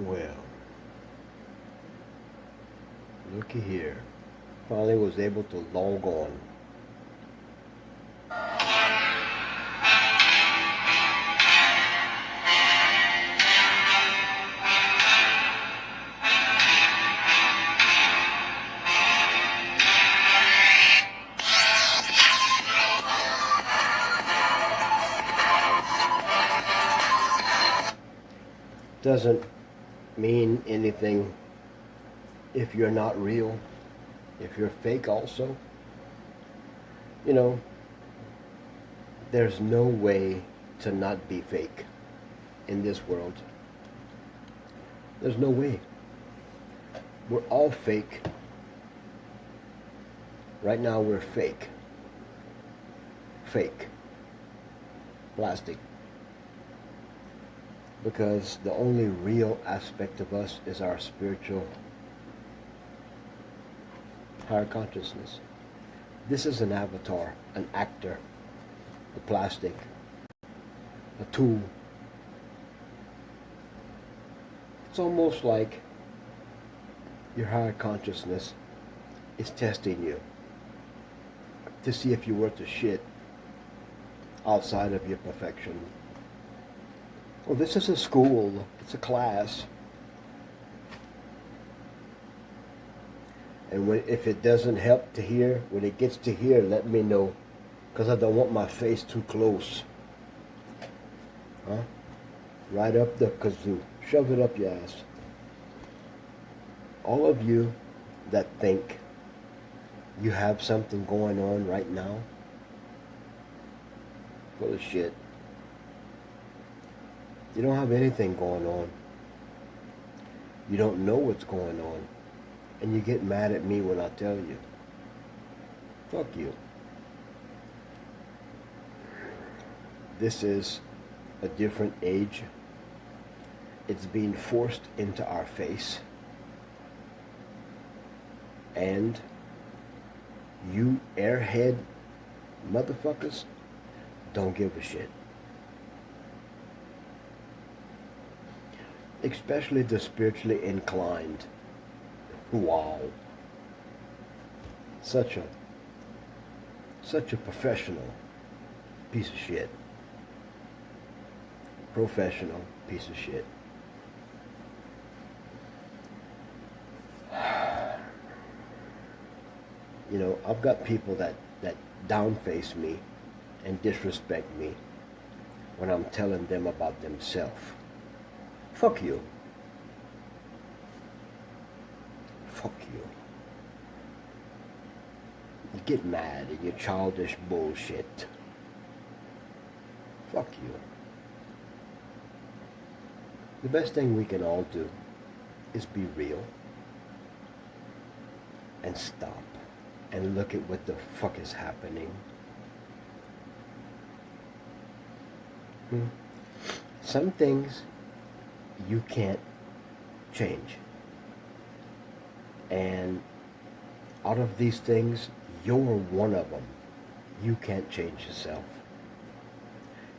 Well, looky here. Finally was able to log on. Doesn't mean anything if you're not real, if you're fake also. You know, there's no way to not be fake in this world. There's no way. We're all fake. Right now we're fake. Fake. Plastic. Because the only real aspect of us is our spiritual higher consciousness. This is an avatar, an actor, a plastic, a tool. It's almost like your higher consciousness is testing you to see if you're worth a shit outside of your perfection. Well, this is a school. It's a class. And if it doesn't help to hear, when it gets to here, let me know. Because I don't want my face too close. Huh? Right up the kazoo. Shove it up your ass. All of you that think you have something going on right now, full of shit. You don't have anything going on. You don't know what's going on. And you get mad at me when I tell you. Fuck you. This is a different age. It's being forced into our face. And you airhead motherfuckers don't give a shit. Especially the spiritually inclined. Wow. Such a professional piece of shit. Professional piece of shit. You know, I've got people that downface me and disrespect me when I'm telling them about themselves. Fuck you. Fuck you. You get mad at your childish bullshit. Fuck you. The best thing we can all do is be real and stop and look at what the fuck is happening. Some things you can't change. And out of these things, you're one of them. You can't change yourself.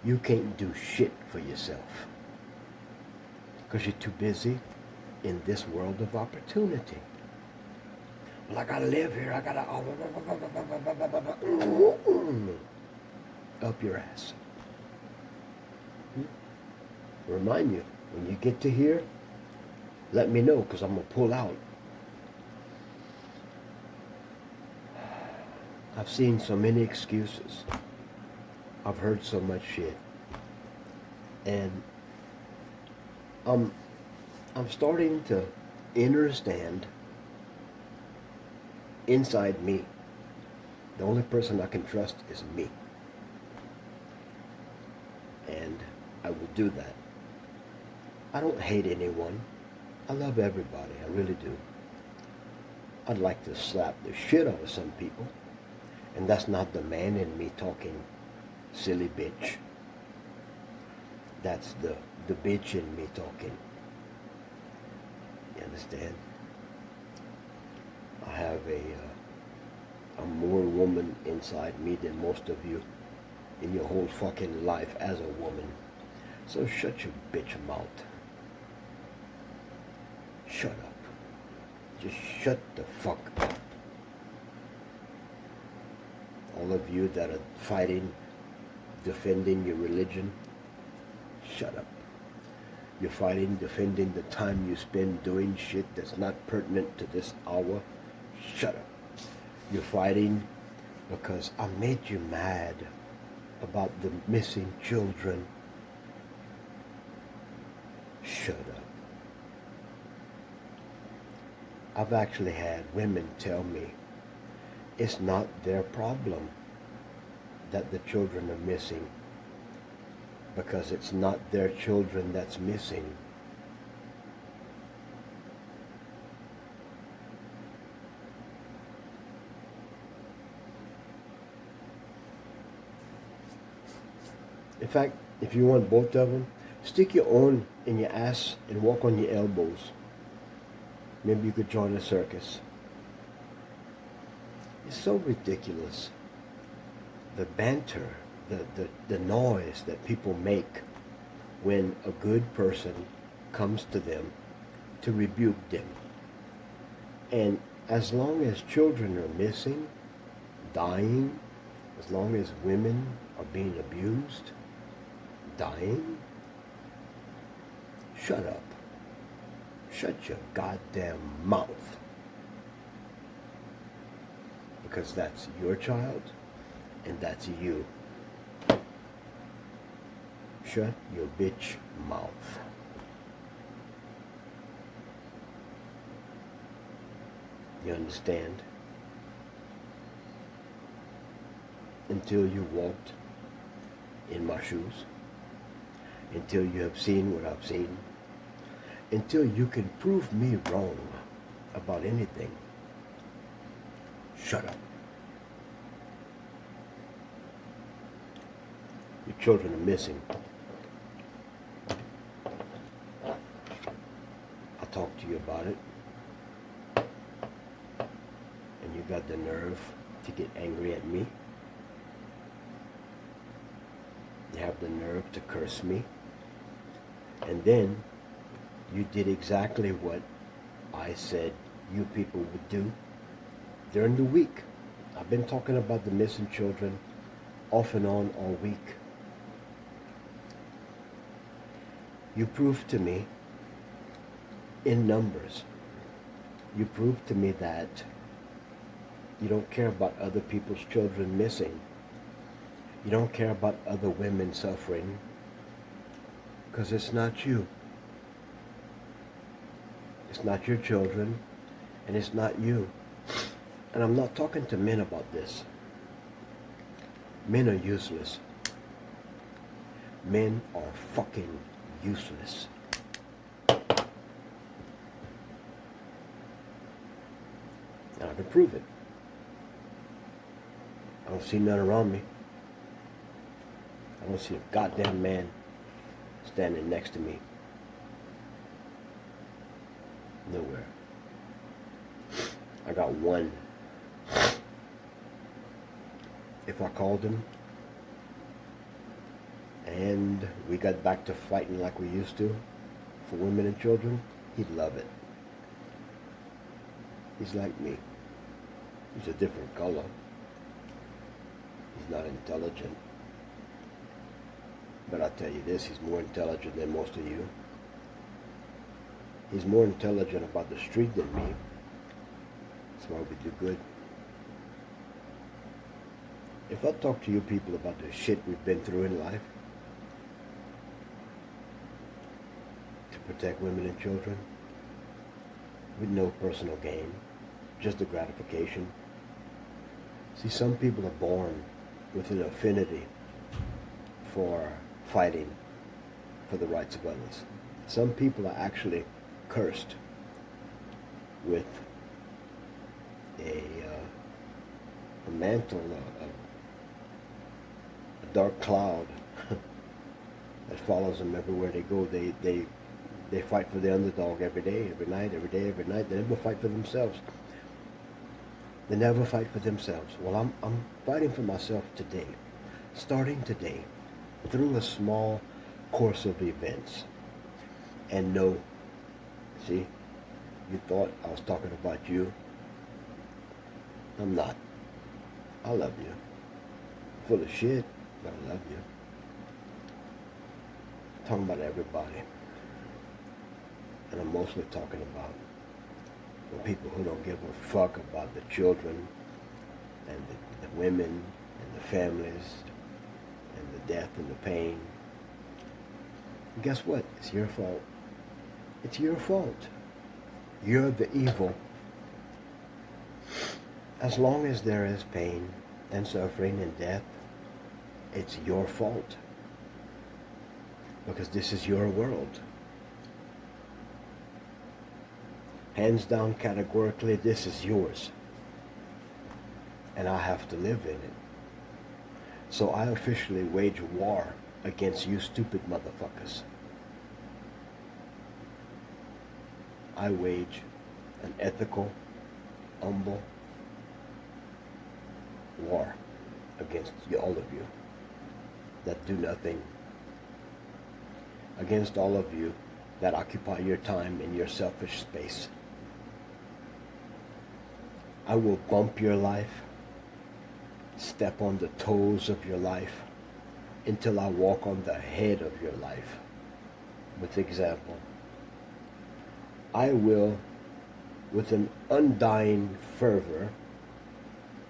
You can't do shit for yourself. Because you're too busy in this world of opportunity. Well, I gotta live here. I gotta... Up your ass. Remind you, when you get to here, let me know, because I'm going to pull out. I've seen so many excuses. I've heard so much shit. And I'm starting to understand inside me, the only person I can trust is me. And I will do that. I don't hate anyone. I love everybody. I really do. I'd like to slap the shit out of some people. And that's not the man in me talking silly bitch. That's the bitch in me talking. You understand? I have I'm more woman inside me than most of you in your whole fucking life as a woman. So shut your bitch mouth. shut up. Just shut the fuck up. All of you that are fighting, defending your religion, shut up. You're fighting, defending the time you spend doing shit that's not pertinent to this hour, shut up. You're fighting because I made you mad about the missing children. Shut up. I've actually had women tell me it's not their problem that the children are missing, because it's not their children that's missing. In fact, if you want both of them, stick your own in your ass and walk on your elbows. Maybe you could join a circus. It's so ridiculous. The banter, the noise that people make when a good person comes to them to rebuke them. And as long as children are missing, dying, as long as women are being abused, dying, shut up. Shut your goddamn mouth. Because that's your child, and that's you. Shut your bitch mouth. You understand? Until you walked in my shoes, until you have seen what I've seen, until you can prove me wrong about anything, shut up. Your children are missing. I talked to you about it, and you got the nerve to get angry at me. You have the nerve to curse me. And then you did exactly what I said you people would do during the week. I've been talking about the missing children off and on all week. You proved to me in numbers, you proved to me that you don't care about other people's children missing. You don't care about other women suffering, because it's not you. It's not your children, and it's not you. And I'm not talking to men about this. Men are useless. Men are fucking useless. And I can prove it. I don't see none around me. I don't see a goddamn man standing next to me. Nowhere. I got one. If I called him and we got back to fighting like we used to for women and children, he'd love it. He's like me. He's a different color. He's not intelligent. But I'll tell you this, he's more intelligent than most of you. He's more intelligent about the street than me. That's why we do good. If I talk to you people about the shit we've been through in life to protect women and children, with no personal gain, just a gratification. See, some people are born with an affinity for fighting for the rights of others. Some people are actually cursed with a mantle, a dark cloud that follows them everywhere they go. They fight for the underdog every day, every night, every day, every night. They never fight for themselves. They never fight for themselves. Well, I'm fighting for myself today, starting today, through a small course of events. And no, see, You thought I was talking about you. I'm not. I love you. Full of shit, but I love you. I'm talking about everybody. And I'm mostly talking about the people who don't give a fuck about the children and the women and the families and the death and the pain. And guess what? It's your fault. It's your fault. You're the evil. As long as there is pain and suffering and death, it's your fault. Because this is your world. Hands down, categorically, this is yours. And I have to live in it. So I officially wage war against you stupid motherfuckers. I wage an ethical, humble war against all of you that do nothing. Against all of you that occupy your time in your selfish space. I will bump your life, step on the toes of your life, until I walk on the head of your life. With example, I will, with an undying fervor,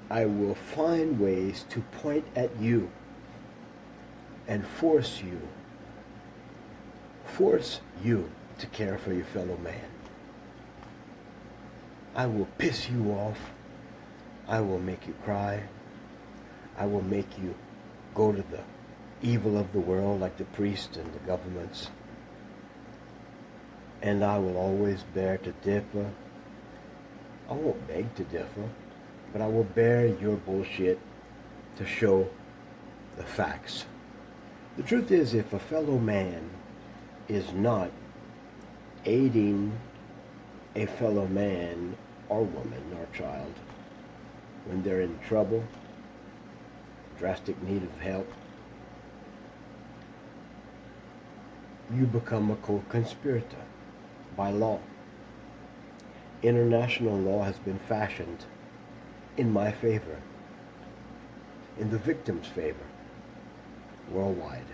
I will find ways to point at you and force you to care for your fellow man. I will piss you off. I will make you cry. I will make you go to the evil of the world like the priests and the governments. And I will always bear to differ. I won't beg to differ, but I will bear your bullshit to show the facts. The truth is, if a fellow man is not aiding a fellow man or woman or child when they're in trouble, drastic need of help, you become a co-conspirator by law. International law has been fashioned in my favor, in the victim's favor, worldwide.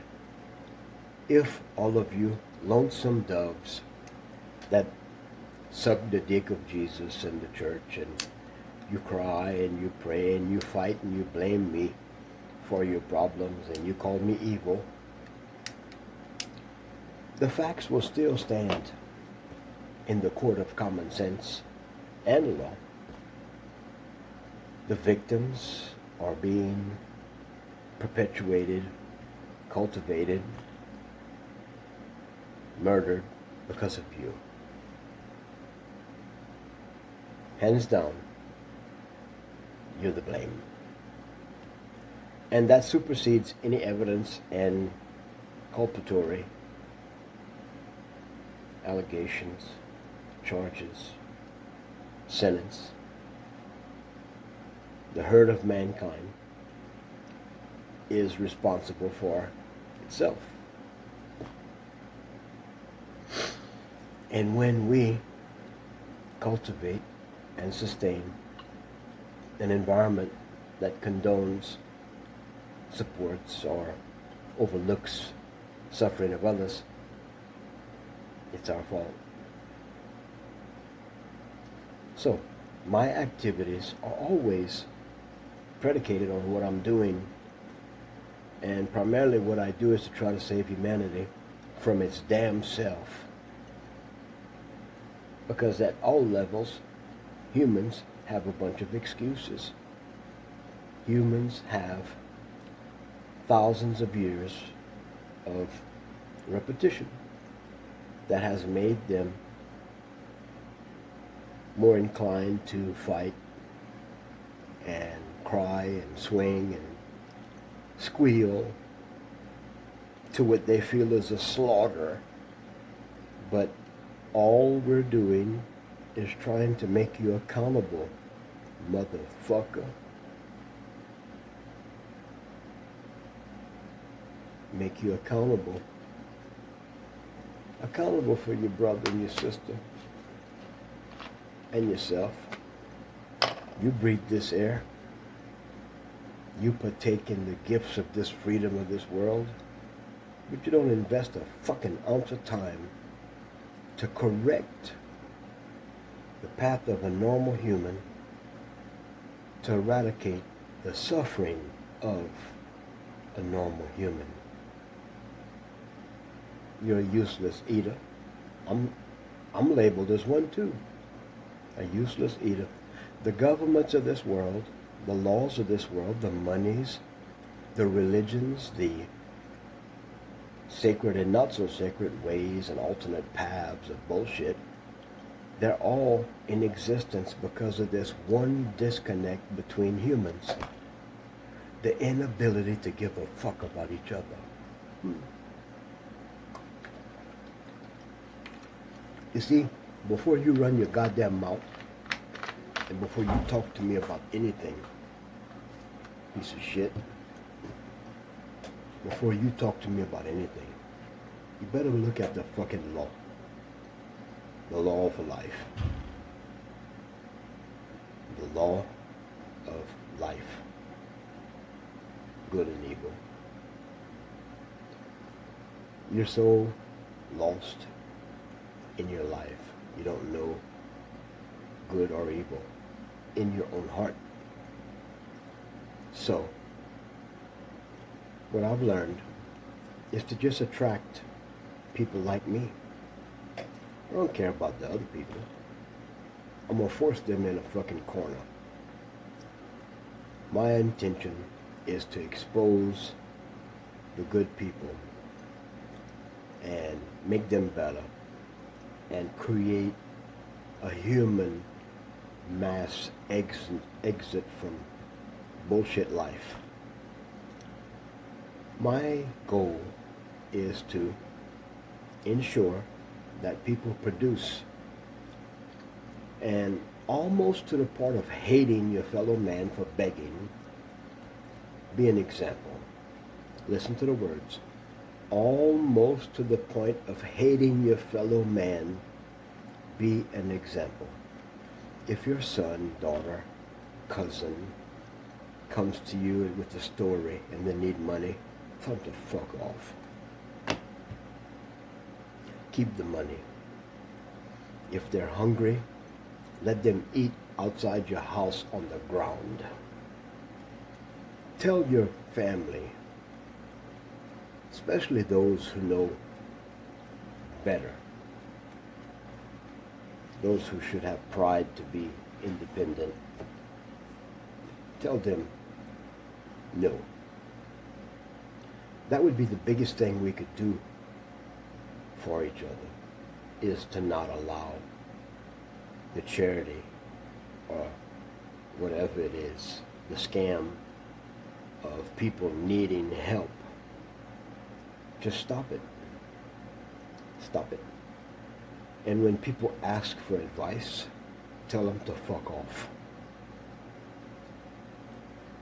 If all of you lonesome doves that suck the dick of Jesus and the church, and you cry and you pray and you fight and you blame me for your problems and you call me evil, the facts will still stand in the court of common sense and law. The victims are being perpetuated, cultivated, murdered because of you. Hands down, you're the blame. And that supersedes any evidence and culpatory allegations, charges, sentence. The herd of mankind is responsible for itself. And when we cultivate and sustain an environment that condones, supports, or overlooks suffering of others, it's our fault. So, my activities are always predicated on what I'm doing, and primarily what I do is to try to save humanity from its damn self. Because at all levels, humans have a bunch of excuses. Humans have thousands of years of repetition that has made them more inclined to fight and cry and swing and squeal to what they feel is a slaughter. But all we're doing is trying to make you accountable, motherfucker. Make you accountable. Accountable for your brother and your sister. and yourself. You breathe this air. You partake in the gifts of this freedom of this world. But you don't invest a fucking ounce of time to correct the path of a normal human, to eradicate the suffering of a normal human. You're a useless eater. I'm labeled as one too. A useless eater. The governments of this world, the laws of this world, the monies, the religions, the sacred and not so sacred ways and alternate paths of bullshit, they're all in existence because of this one disconnect between humans. The inability to give a fuck about each other. You see, before you run your goddamn mouth, and before you talk to me about anything, piece of shit, before you talk to me about anything, you better look at the fucking law. The law of life. The law of life. Good and evil. You're so lost in your life. You don't know good or evil in your own heart. So, what I've learned is to just attract people like me. I don't care about the other people. I'm gonna force them in a fucking corner. My intention is to expose the good people and make them better and create a human mass exit from bullshit life. My goal is to ensure that people produce, and almost to the point of hating your fellow man for begging. Be an example. Listen to the words. Almost to the point of hating your fellow man. Be an example. If your son, daughter, cousin comes to you with a story and they need money, tell them to fuck off. Keep the money. If they're hungry, let them eat outside your house on the ground. Tell your family, especially those who know better, those who should have pride to be independent, tell them no. That would be the biggest thing we could do for each other, is to not allow the charity or whatever it is, the scam of people needing help. Just stop it. Stop it. And when people ask for advice, tell them to fuck off.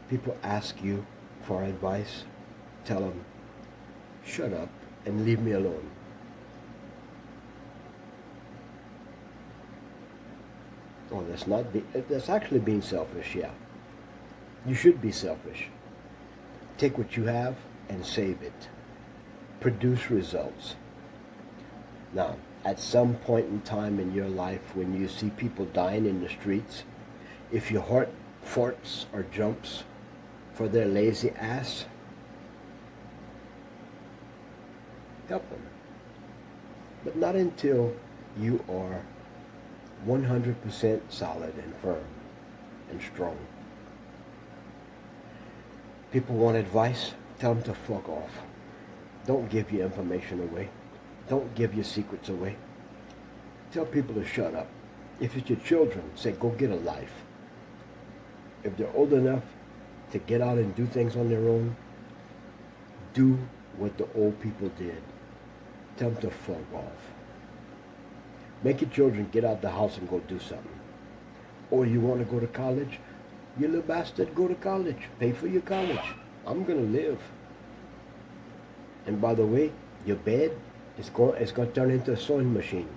People ask you for advice, tell them, shut up and leave me alone. Oh, that's actually being selfish, yeah. You should be selfish. Take what you have and save it. Produce results. Now, at some point in time in your life when you see people dying in the streets, if your heart farts or jumps for their lazy ass, help them. But not until you are 100% solid and firm and strong. People want advice, tell them to fuck off. Don't give your information away. Don't give your secrets away. Tell people to shut up. If it's your children, say go get a life. If they're old enough to get out and do things on their own, do what the old people did. Tell them to fuck off. Make your children get out the house and go do something. Or you want to go to college? You little bastard, go to college. Pay for your college. I'm going to live. And by the way, your bed is going to turn into a sewing machine.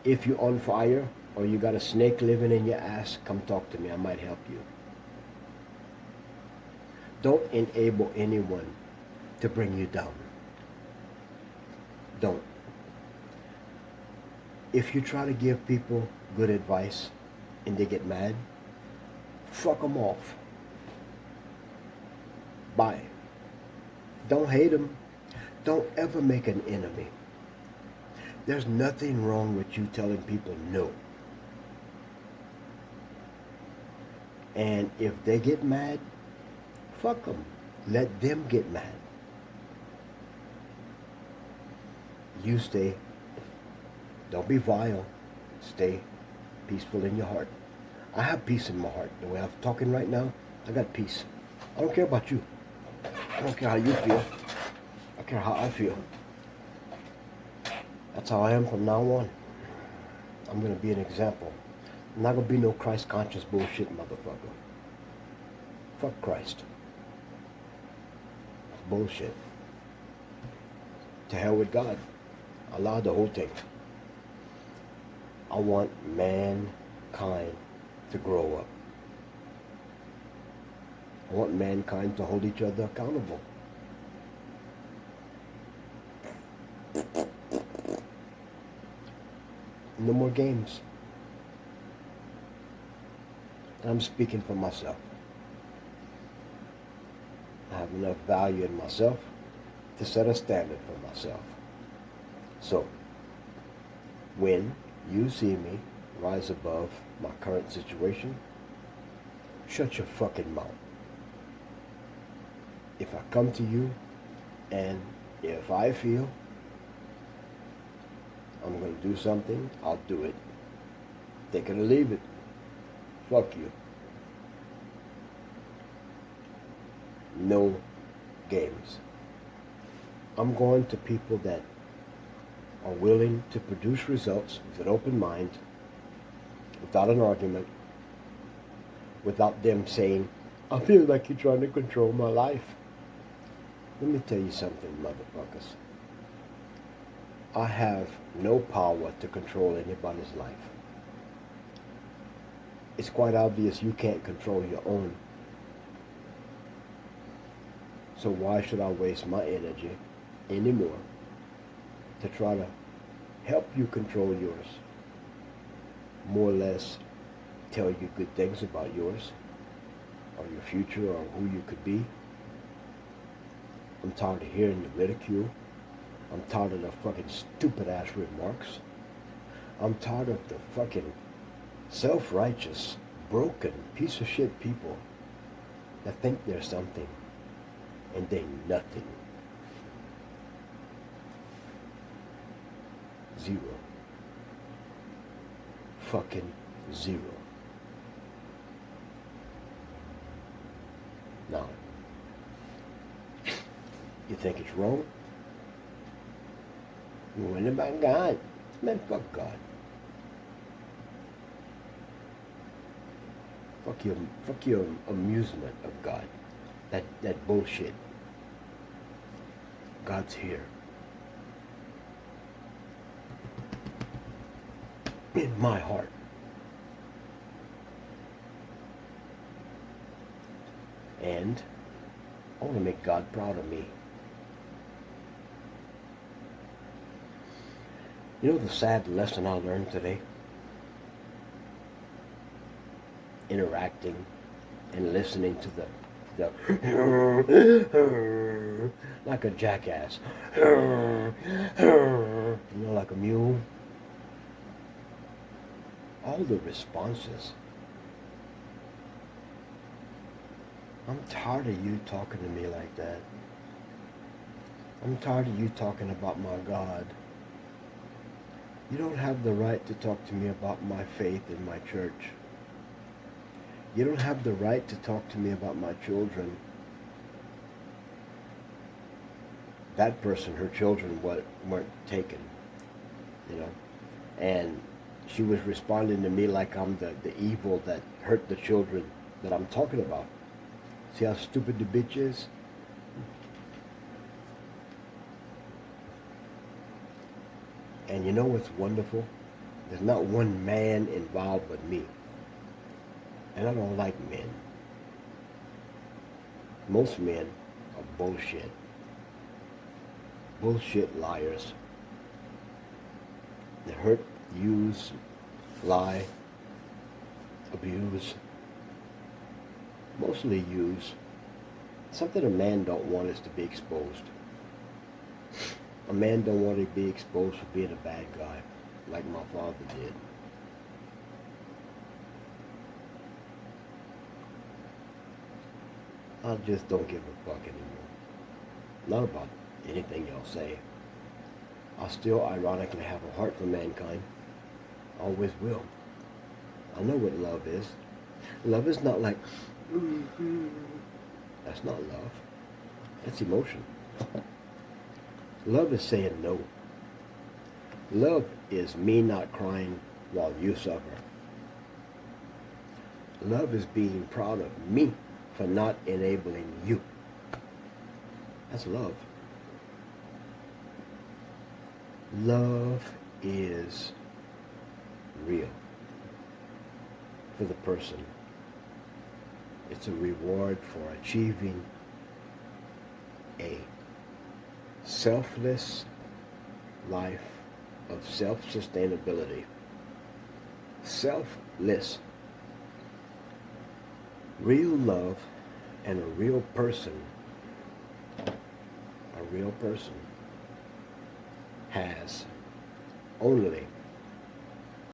If you're on fire or you got a snake living in your ass, come talk to me. I might help you. Don't enable anyone to bring you down. Don't. If you try to give people good advice and they get mad, fuck them off. Bye. Don't hate them. Don't ever make an enemy. There's nothing wrong with you telling people no. And if they get mad, fuck them. Let them get mad. You stay. Don't be vile. Stay peaceful in your heart. I have peace in my heart. The way I'm talking right now, I got peace. I don't care about you. I don't care how you feel. I care how I feel. That's how I am from now on. I'm going to be an example. I'm not going to be no Christ-conscious bullshit motherfucker. Fuck Christ. It's bullshit. To hell with God. Allah, the whole thing. I want mankind to grow up. I want mankind to hold each other accountable. No more games. And I'm speaking for myself. I have enough value in myself to set a standard for myself. So, when you see me rise above my current situation, shut your fucking mouth. If I come to you and if I feel I'm going to do something, I'll do it. Take it or leave it. Fuck you. No games. I'm going to people that are willing to produce results with an open mind, without an argument, without them saying, I feel like you're trying to control my life. Let me tell you something, motherfuckers. I have no power to control anybody's life. It's quite obvious you can't control your own. So why should I waste my energy anymore to try to help you control yours? More or less tell you good things about yours, or your future, or who you could be. I'm tired of hearing the ridicule. I'm tired of the fucking stupid ass remarks. I'm tired of the fucking self-righteous, broken, piece of shit people that think they're something and they nothing. Zero. Fucking zero. Now, you think it's wrong? What about God? Man, fuck God. Fuck your amusement of God. That bullshit. God's here. In my heart. And I want to make God proud of me. You know the sad lesson I learned today? Interacting and listening to the like a jackass. Like a mule. All the responses. I'm tired of you talking to me like that. I'm tired of you talking about my God. You don't have the right to talk to me about my faith in my church. You don't have the right to talk to me about my children. That person, her children weren't taken, and she was responding to me like I'm the evil that hurt the children that I'm talking about. See how stupid the bitch is? And you know what's wonderful? There's not one man involved but me. And I don't like men. Most men are bullshit. Bullshit liars. They hurt, use, lie, abuse. Mostly use. Something a man don't want is to be exposed. A man don't want to be exposed for being a bad guy, like my father did. I just don't give a fuck anymore. Not about anything y'all say. I still ironically have a heart for mankind. Always will. I know what love is. Love is not like, that's not love. That's emotion. Love is saying no. Love is me not crying while you suffer. Love is being proud of me for not enabling you. That's love. Love is real for the person. It's a reward for achieving a selfless life of self-sustainability. Selfless. Real love and a real person has only